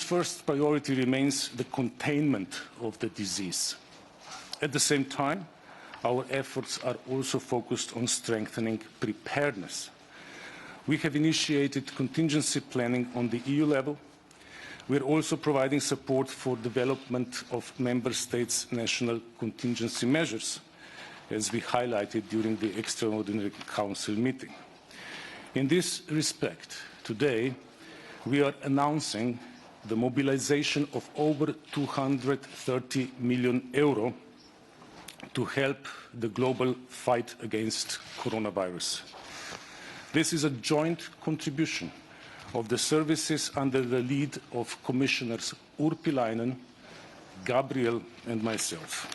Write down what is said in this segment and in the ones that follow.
first priority remains the containment of the disease. At the same time, our efforts are also focused on strengthening preparedness. We have initiated contingency planning on the EU level. We are also providing support for development of Member States' national contingency measures, as we highlighted during the Extraordinary Council meeting. In this respect, today, we are announcing the mobilisation of over €230 million to help the global fight against coronavirus. This is a joint contribution of the services under the lead of Commissioners Urpilainen, Gabriel and myself.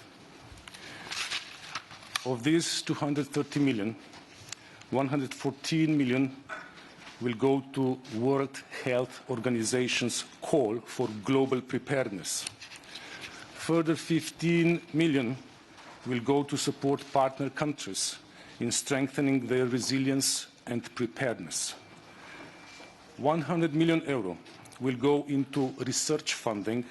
Of these 230 million, 114 million will go to World Health Organization's call for global preparedness. Further 15 million will go to support partner countries in strengthening their resilience and preparedness. €100 million will go into research funding,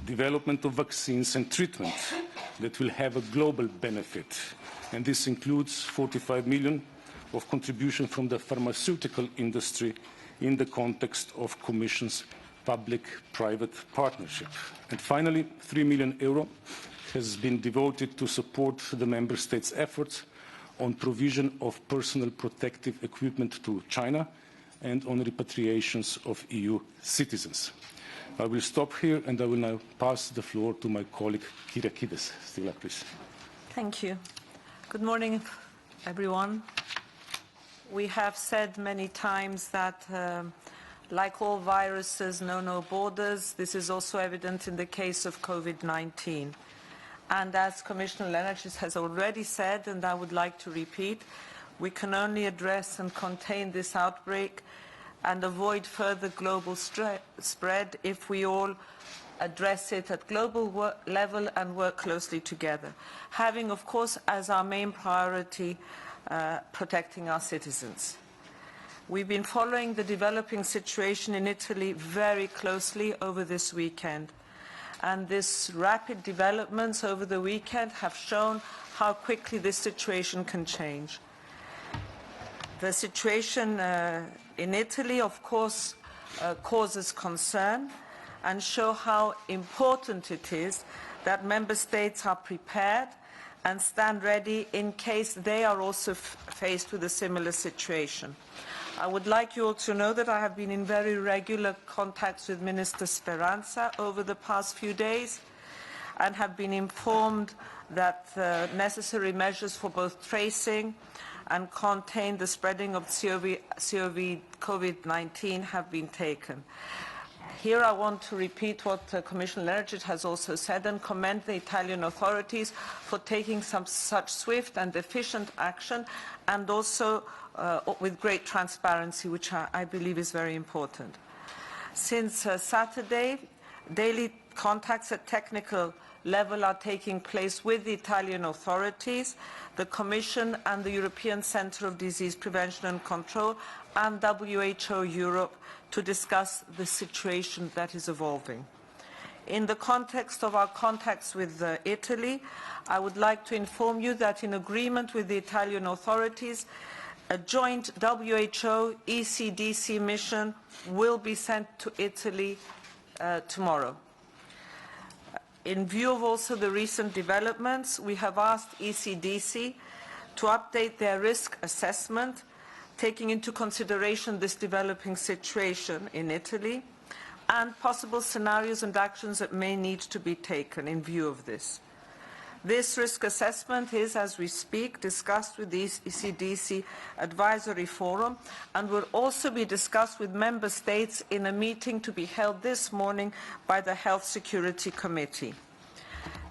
development of vaccines and treatments that will have a global benefit. And this includes 45 million of contribution from the pharmaceutical industry in the context of Commission's public-private partnership. And finally, €3 million has been devoted to support the Member States' efforts on provision of personal protective equipment to China and on repatriations of EU citizens. I will stop here and I will now pass the floor to my colleague Kyriakides. Stella, please. Thank you. Good morning, everyone. We have said many times that, like all viruses, know no borders. This is also evident in the case of COVID-19. And as Commissioner Lenarčič has already said, and I would like to repeat, we can only address and contain this outbreak and avoid further global spread if we all address it at global level and work closely together, having, of course, as our main priority protecting our citizens. We've been following the developing situation in Italy very closely over this weekend, and these rapid developments over the weekend have shown how quickly this situation can change. The situation in Italy, of course, causes concern and show how important it is that Member States are prepared and stand ready in case they are also faced with a similar situation. I would like you all to know that I have been in very regular contacts with Minister Speranza over the past few days and have been informed that necessary measures for both tracing and contain the spreading of COVID-19 have been taken. Here I want to repeat what Commissioner Lenarčič has also said and commend the Italian authorities for taking some such swift and efficient action, and also with great transparency, which I believe is very important. Since Saturday, daily contacts at technical level are taking place with the Italian authorities, the Commission and the European Centre of Disease Prevention and Control and WHO Europe to discuss the situation that is evolving. In the context of our contacts with Italy, I would like to inform you that in agreement with the Italian authorities, a joint WHO-ECDC mission will be sent to Italy tomorrow. In view of also the recent developments, we have asked ECDC to update their risk assessment, taking into consideration this developing situation in Italy and possible scenarios and actions that may need to be taken in view of this. This risk assessment is, as we speak, discussed with the ECDC Advisory Forum and will also be discussed with Member States in a meeting to be held this morning by the Health Security Committee.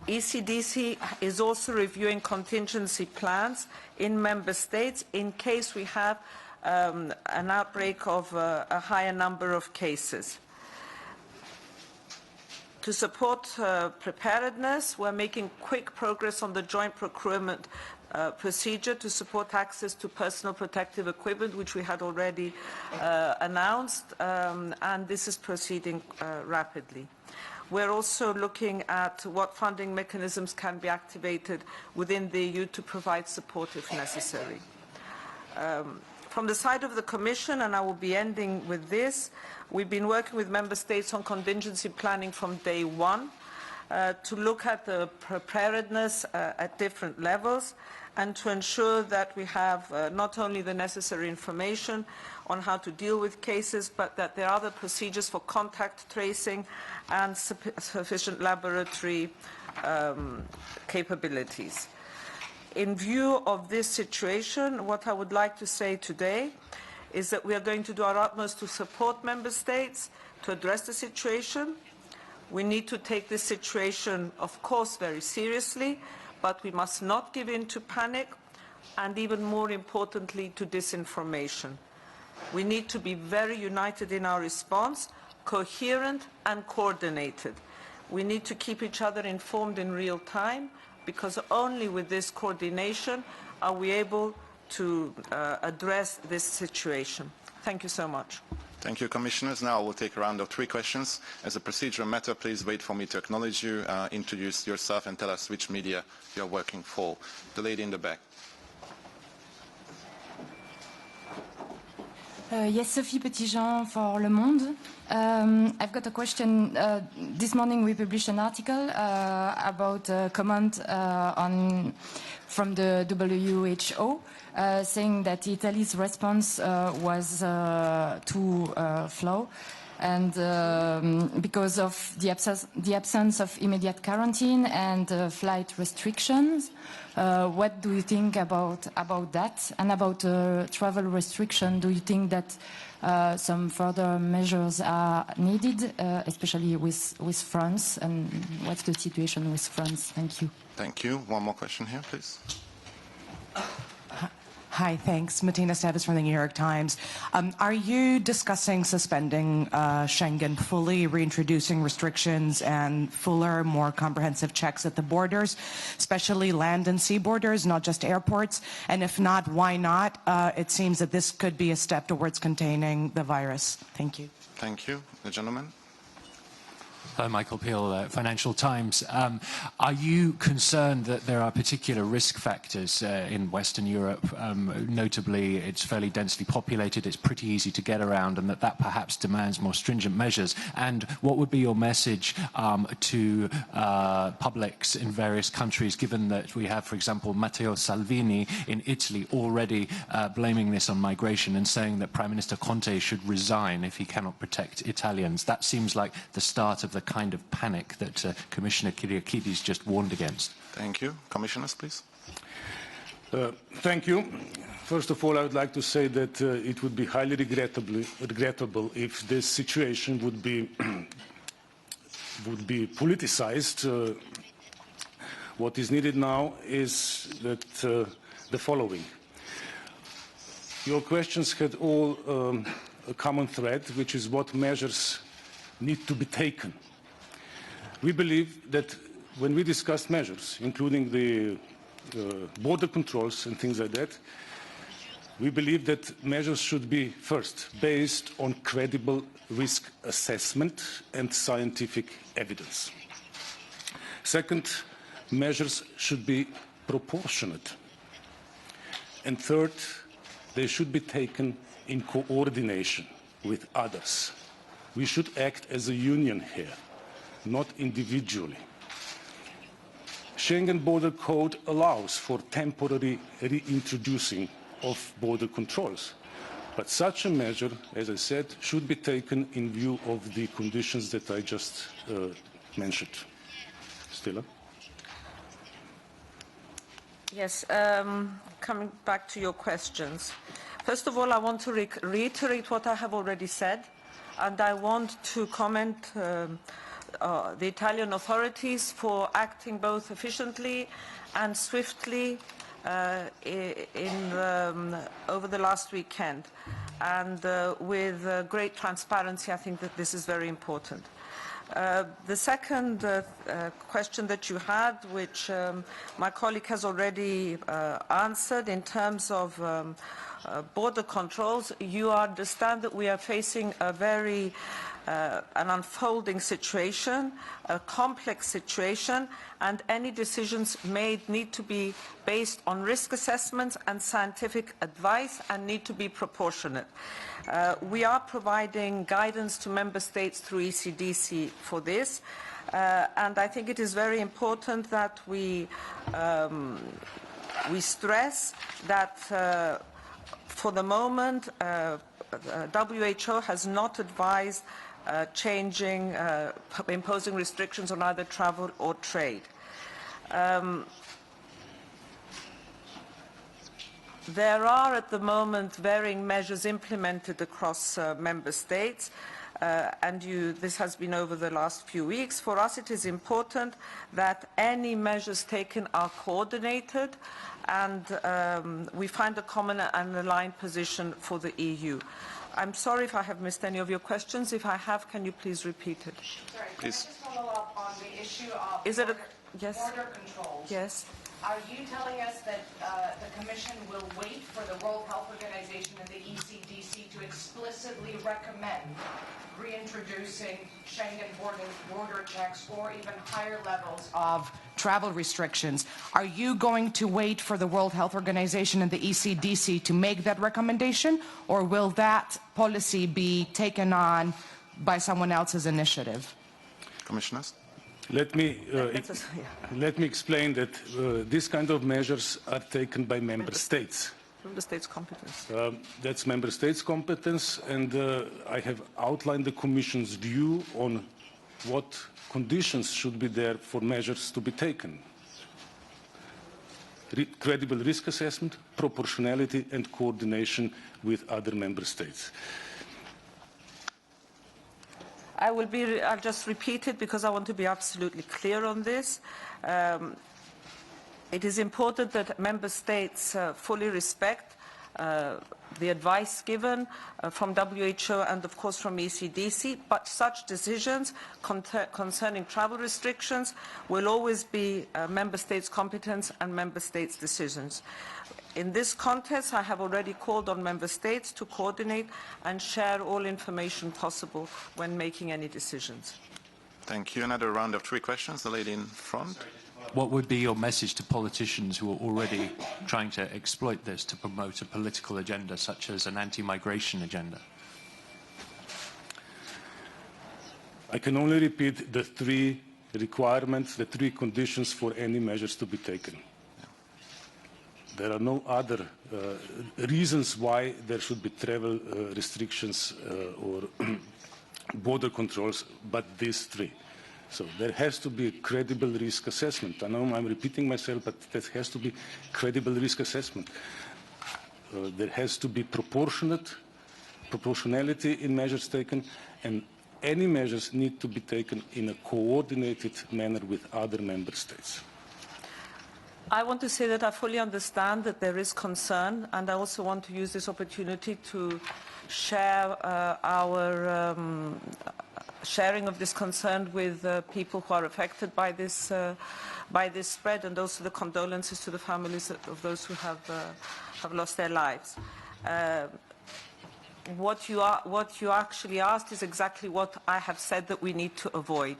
ECDC is also reviewing contingency plans in Member States in case we have an outbreak of a higher number of cases. To support preparedness, we're making quick progress on the joint procurement procedure to support access to personal protective equipment, which we had already announced, and this is proceeding rapidly. We're also looking at what funding mechanisms can be activated within the EU to provide support if necessary. From the side of the Commission, and I will be ending with this, we've been working with Member States on contingency planning from day one to look at the preparedness at different levels and to ensure that we have not only the necessary information on how to deal with cases, but that there are other procedures for contact tracing and sufficient laboratory capabilities. In view of this situation, what I would like to say today is that we are going to do our utmost to support Member States to address the situation. We need to take this situation, of course, very seriously, but we must not give in to panic and, even more importantly, to disinformation. We need to be very united in our response, coherent and coordinated. We need to keep each other informed in real time, because only with this coordination are we able to address this situation. Thank you so much. Thank you, Commissioners. Now we'll take a round of 3 questions. As a procedural matter, please wait for me to acknowledge you, introduce yourself and tell us which media you're working for. The lady in the back. Yes, Sophie Petitjean for Le Monde. I've got a question. This morning we published an article about a comment from the WHO saying that Italy's response was too slow, and because of the absence of immediate quarantine and flight restrictions. What do you think about that? And about travel restriction, do you think that some further measures are needed, especially with France? And what's the situation with France? Thank you. Thank you. One more question here, please. Hi, thanks. Martina Stavis from the New York Times. Are you discussing suspending Schengen fully, reintroducing restrictions and fuller, more comprehensive checks at the borders, especially land and sea borders, not just airports? And if not, why not? It seems that this could be a step towards containing the virus. Thank you. Thank you. The gentleman. Michael Peel, Financial Times. Are you concerned that there are particular risk factors in Western Europe? Notably, it's fairly densely populated, it's pretty easy to get around, and that perhaps demands more stringent measures. And what would be your message to publics in various countries, given that we have, for example, Matteo Salvini in Italy already blaming this on migration and saying that Prime Minister Conte should resign if he cannot protect Italians? That seems like the start of the kind of panic that Commissioner Kyriakides just warned against. Thank you. Commissioners, please. Thank you. First of all, I would like to say that it would be highly regrettable if this situation would be politicized. What is needed now is that the following. Your questions had all a common thread, which is what measures need to be taken. We believe that when we discuss measures, including the border controls and things like that, we believe that measures should be, first, based on credible risk assessment and scientific evidence. Second, measures should be proportionate. And third, they should be taken in coordination with others. We should act as a union here, not individually. Schengen Border Code allows for temporary reintroducing of border controls. But such a measure, as I said, should be taken in view of the conditions that I just mentioned. Stella? Yes, coming back to your questions. First of all, I want to reiterate what I have already said, and I want to comment the Italian authorities for acting both efficiently and swiftly over the last weekend, and with great transparency. I think that this is very important. The second question that you had, which my colleague has already answered in terms of border controls, you understand that we are facing a very an unfolding situation, a complex situation, and any decisions made need to be based on risk assessments and scientific advice and need to be proportionate. We are providing guidance to Member States through ECDC for this, and I think it is very important that we stress that for the moment WHO has not advised imposing restrictions on either travel or trade. There are at the moment varying measures implemented across Member States, and this has been over the last few weeks. For us, it is important that any measures taken are coordinated and we find a common and aligned position for the EU. I'm sorry if I have missed any of your questions. If I have, can you please repeat it? Sorry, please. Can I just follow up on the issue of Yes. border controls? Yes. Are you telling us that the Commission will wait for the World Health Organization and the ECDC to explicitly recommend reintroducing Schengen border checks or even higher levels of travel restrictions? Are you going to wait for the World Health Organization and the ECDC to make that recommendation, or will that policy be taken on by someone else's initiative? Commissioners? Let me explain that these kind of measures are taken by Member States. Member States' competence. That's Member States' competence, and I have outlined the Commission's view on what conditions should be there for measures to be taken. Credible risk assessment, proportionality, and coordination with other Member States. I'll just repeat it because I want to be absolutely clear on this. It is important that Member States fully respect the advice given from WHO and, of course, from ECDC, but such decisions concerning travel restrictions will always be Member States' competence and Member States' decisions. In this context, I have already called on Member States to coordinate and share all information possible when making any decisions. Thank you. Another round of 3 questions. The lady in front. What would be your message to politicians who are already trying to exploit this to promote a political agenda, such as an anti-migration agenda? I can only repeat the 3 requirements, the 3 conditions for any measures to be taken. There are no other reasons why there should be travel restrictions or border controls, but these 3. So there has to be a credible risk assessment. I know I'm repeating myself, but there has to be credible risk assessment. There has to be proportionality in measures taken, and any measures need to be taken in a coordinated manner with other Member States. I want to say that I fully understand that there is concern, and I also want to use this opportunity to share our sharing of this concern with people who are affected by this spread, and also the condolences to the families of those who have lost their lives. What you actually asked is exactly what I have said that we need to avoid.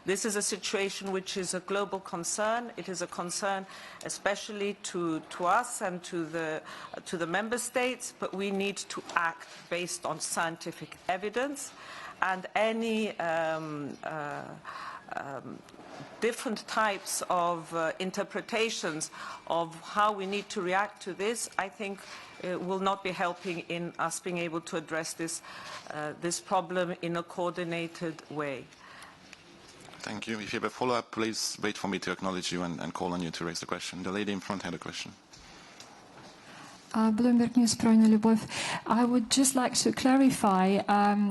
This is a situation which is a global concern. It is a concern especially to us and to the Member States, but we need to act based on scientific evidence, and any different types of interpretations of how we need to react to this, I think will not be helping in us being able to address this problem in a coordinated way. Thank you. If you have a follow-up, please wait for me to acknowledge you and call on you to raise the question. The lady in front had a question. Bloomberg News, Proina Lyubov. I would just like to clarify,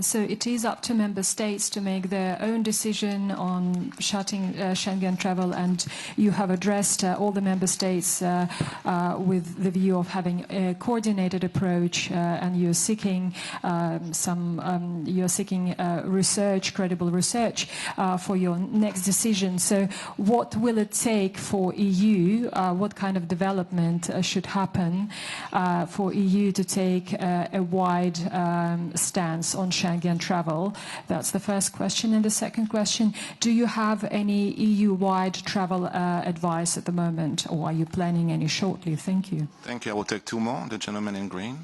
so it is up to member states to make their own decision on shutting Schengen travel, and you have addressed all the member states with the view of having a coordinated approach, and you're seeking research, credible research, for your next decision. So what will it take for EU? What kind of development should happen for EU to take a wide stance on Schengen travel? That's the first question. And the second question, do you have any EU-wide travel advice at the moment, or are you planning any shortly? Thank you. Thank you. I will take two more. The gentleman in green.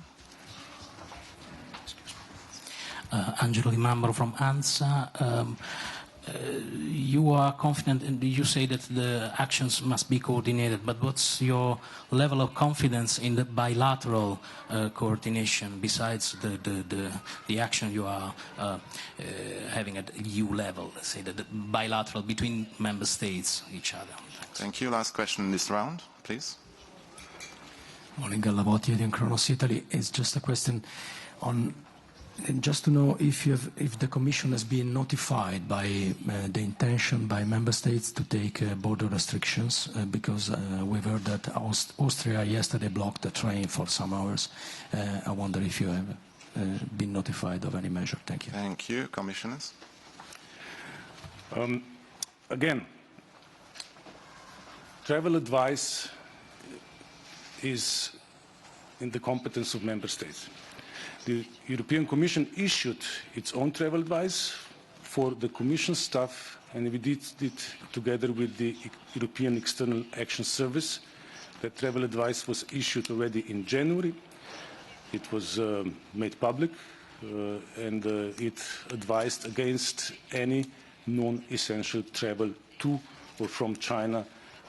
Angelo Di Mambro from ANSA. You are confident, and you say that the actions must be coordinated, but what's your level of confidence in the bilateral coordination besides the action you are having at EU level, let's say, the bilateral between member states, each other? Thanks. Thank you. Last question in this round, please. Morning, Gallavotti, Edian Kronos Italy. It's just a question on just to know if the Commission has been notified by the intention by member states to take border restrictions, because we've heard that Austria yesterday blocked the train for some hours. I wonder if you have been notified of any measure. Thank you. Thank you. Commissioners? Again, travel advice is in the competence of member states. The European Commission issued its own travel advice for the Commission staff, and we did it together with the European External Action Service. The travel advice was issued already in January. It was made public, and it advised against any non-essential travel to or from China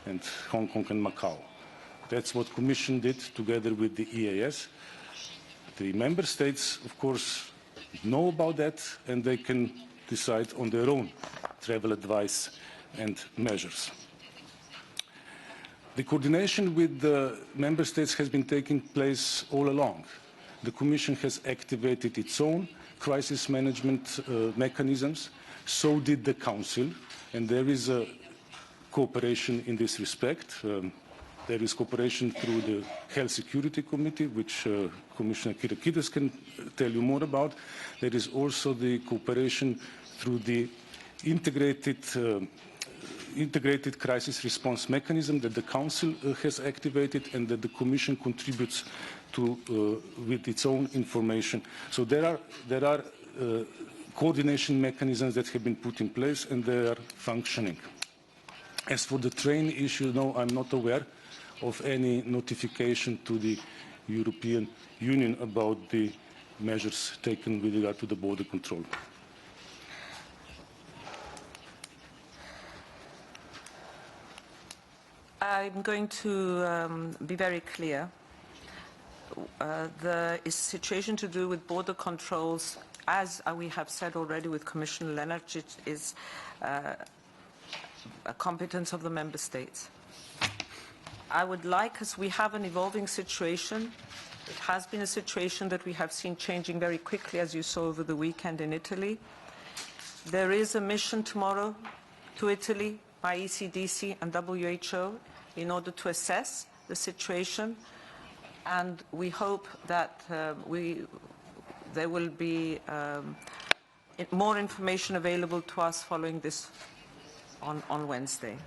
and Hong Kong and Macau. That's what the Commission did together with the EAS. The member states, of course, know about that, and they can decide on their own travel advice and measures. The coordination with the member states has been taking place all along. The Commission has activated its own crisis management mechanisms. So did the Council, and there is a cooperation in this respect. There is cooperation through the Health Security Committee, which Commissioner Kyriakides can tell you more about. There is also the cooperation through the integrated crisis response mechanism that the Council has activated and that the Commission contributes to with its own information. So there are coordination mechanisms that have been put in place, and they are functioning. As for the train issue, no, I'm not aware of any notification to the European Union about the measures taken with regard to the border control. I'm going to be very clear. The situation to do with border controls, as we have said already with Commissioner Lenarčič, is a competence of the member states. I would like, as we have an evolving situation, it has been a situation that we have seen changing very quickly, as you saw over the weekend in Italy. There is a mission tomorrow to Italy by ECDC and WHO in order to assess the situation, and we hope that there will be more information available to us following this on Wednesday.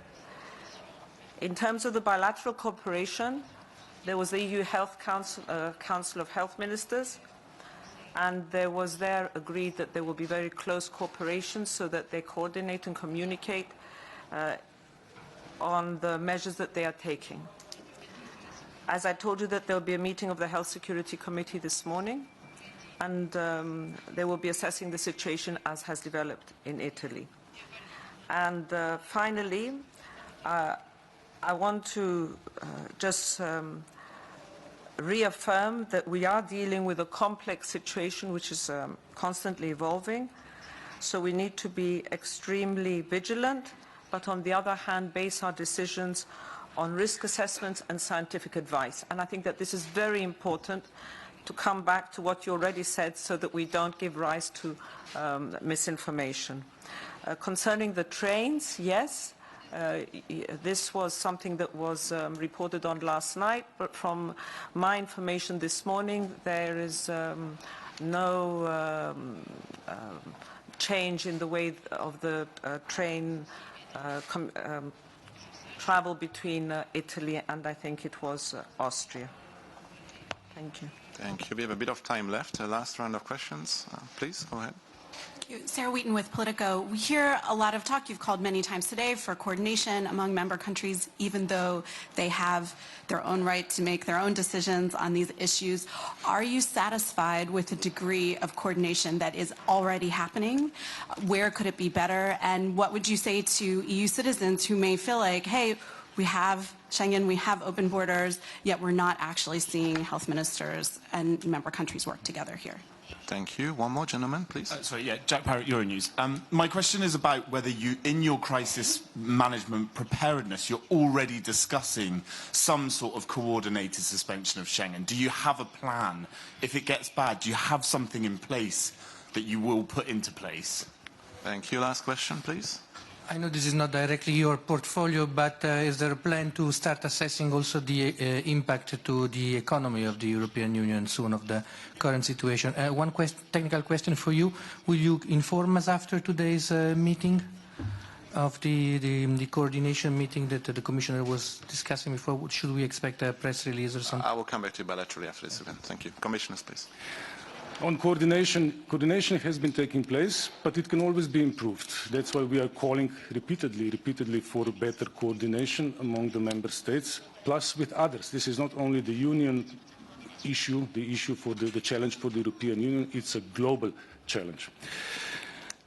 In terms of the bilateral cooperation, there was the EU Health Council of Health Ministers, and there was there agreed that there will be very close cooperation so that they coordinate and communicate on the measures that they are taking. As I told you, that there will be a meeting of the Health Security Committee this morning, and they will be assessing the situation as has developed in Italy. And finally, I want to just reaffirm that we are dealing with a complex situation which is constantly evolving. So we need to be extremely vigilant, but on the other hand, base our decisions on risk assessments and scientific advice. And I think that this is very important to come back to what you already said so that we don't give rise to misinformation. Concerning the trains, yes, this was something that was reported on last night, but from my information this morning, there is no change in the way of the train travel between Italy and I think it was Austria. Thank you. Thank you. We have a bit of time left. Last round of questions. Please, go ahead. Thank you. Sarah Wheaton with Politico. We hear a lot of talk, you've called many times today, for coordination among member countries, even though they have their own right to make their own decisions on these issues. Are you satisfied with the degree of coordination that is already happening? Where could it be better? And what would you say to EU citizens who may feel like, hey, we have Schengen, we have open borders, yet we're not actually seeing health ministers and member countries work together here? Thank you. One more gentleman, please. Sorry, yeah, Jack Parrott, Euronews. My question is about whether you, in your crisis management preparedness, you're already discussing some sort of coordinated suspension of Schengen. Do you have a plan? If it gets bad, do you have something in place that you will put into place? Thank you. Last question, please. I know this is not directly your portfolio, but is there a plan to start assessing also the impact to the economy of the European Union soon of the current situation? One technical question for you. Will you inform us after today's meeting of the coordination meeting that the Commissioner was discussing before? Should we expect a press release or something? I will come back to you bilaterally after this event. Thank you. Commissioners, please. On coordination has been taking place, but it can always be improved. That's why we are calling repeatedly for better coordination among the member states, plus with others. This is not only the Union issue, the issue for the challenge for the European Union, it's a global challenge.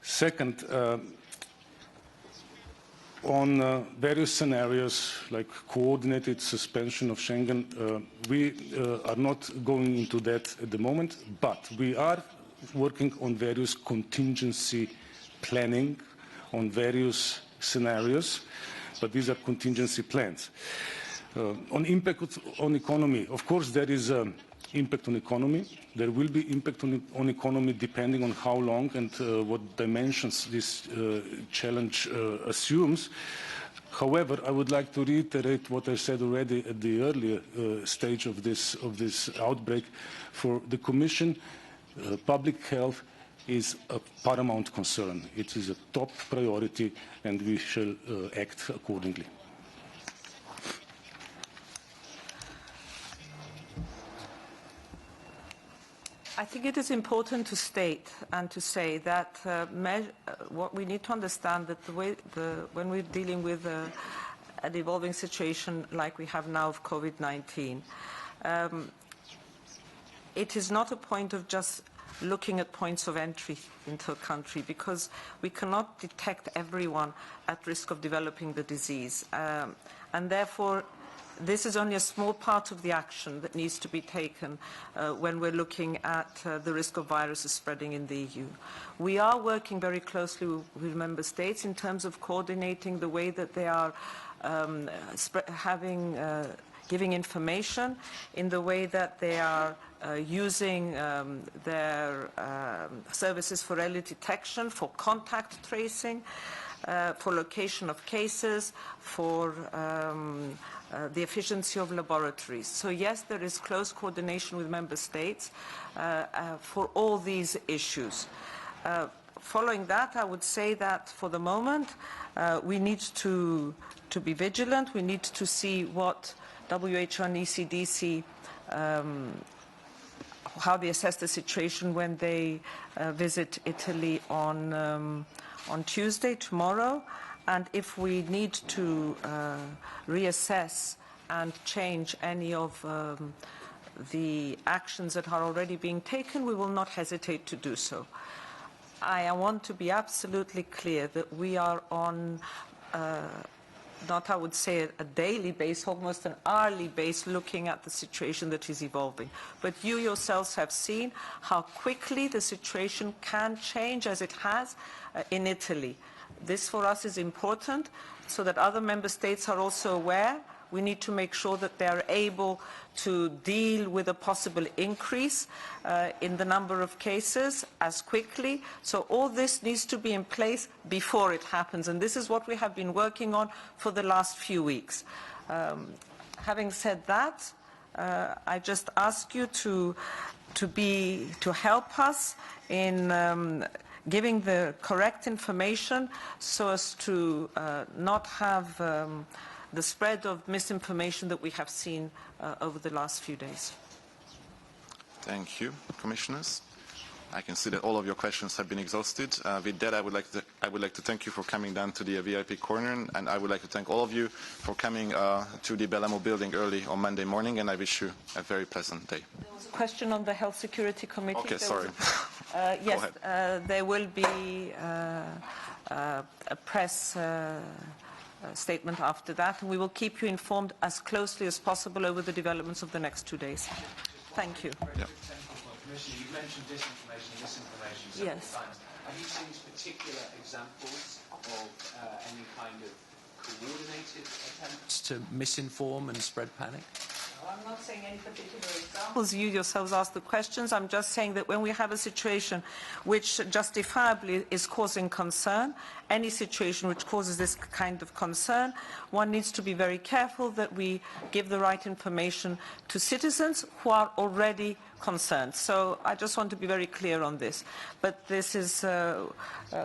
Second, on various scenarios like coordinated suspension of Schengen, we are not going into that at the moment, but we are working on various contingency planning on various scenarios, but these are contingency plans. On impact on economy, of course there is impact on economy. There will be impact on economy depending on how long and what dimensions this challenge assumes. However, I would like to reiterate what I said already at the earlier stage of this outbreak. For the Commission, public health is a paramount concern. It is a top priority and we shall act accordingly. I think it is important to state and to say that what we need to understand that when we're dealing with an evolving situation like we have now of COVID-19, it is not a point of just looking at points of entry into a country, because we cannot detect everyone at risk of developing the disease. And therefore, this is only a small part of the action that needs to be taken when we're looking at the risk of viruses spreading in the EU. We are working very closely with member states in terms of coordinating the way that they are giving information, in the way that they are using their services for early detection, for contact tracing, for location of cases, for the efficiency of laboratories. So yes, there is close coordination with member states for all these issues. Following that, I would say that for the moment, we need to be vigilant. We need to see what WHO and ECDC, how they assess the situation when they visit Italy on Tuesday, tomorrow. And if we need to reassess and change any of the actions that are already being taken, we will not hesitate to do so. I want to be absolutely clear that we are on, not I would say a daily base, almost an hourly base, looking at the situation that is evolving. But you yourselves have seen how quickly the situation can change, as it has in Italy. This for us is important so that other member states are also aware we need to make sure that they are able to deal with a possible increase in the number of cases as quickly. So all this needs to be in place before it happens, and this is what we have been working on for the last few weeks. Having said that, I just ask you to help us in giving the correct information so as to not have the spread of misinformation that we have seen over the last few days. Thank you, Commissioners. I can see that all of your questions have been exhausted. With that, I would like to thank you for coming down to the VIP corner, and I would like to thank all of you for coming to the Belamo building early on Monday morning, and I wish you a very pleasant day. There was a question on the Health Security Committee. Okay, sorry. Yes, there will be a press statement after that, and we will keep you informed as closely as possible over the developments of the next 2 days. Thank you. Yeah. Commissioner, you've mentioned disinformation and misinformation several Yes. times. Have you seen particular examples of any kind of coordinated attempts to misinform and spread panic? I'm not saying any particular examples. You yourselves asked the questions. I'm just saying that when we have a situation which justifiably is causing concern, any situation which causes this kind of concern, one needs to be very careful that we give the right information to citizens who are already concerned. So I just want to be very clear on this. But this is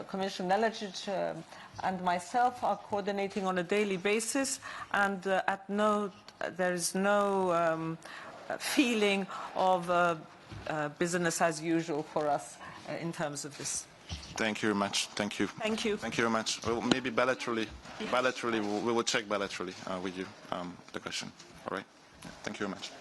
Commissioner Nelajic and myself are coordinating on a daily basis, and there is no feeling of business as usual for us in terms of this. Thank you very much. Thank you. Thank you. Thank you very much. Well, maybe bilaterally, we will check bilaterally with you the question. All right. Yeah, thank you very much.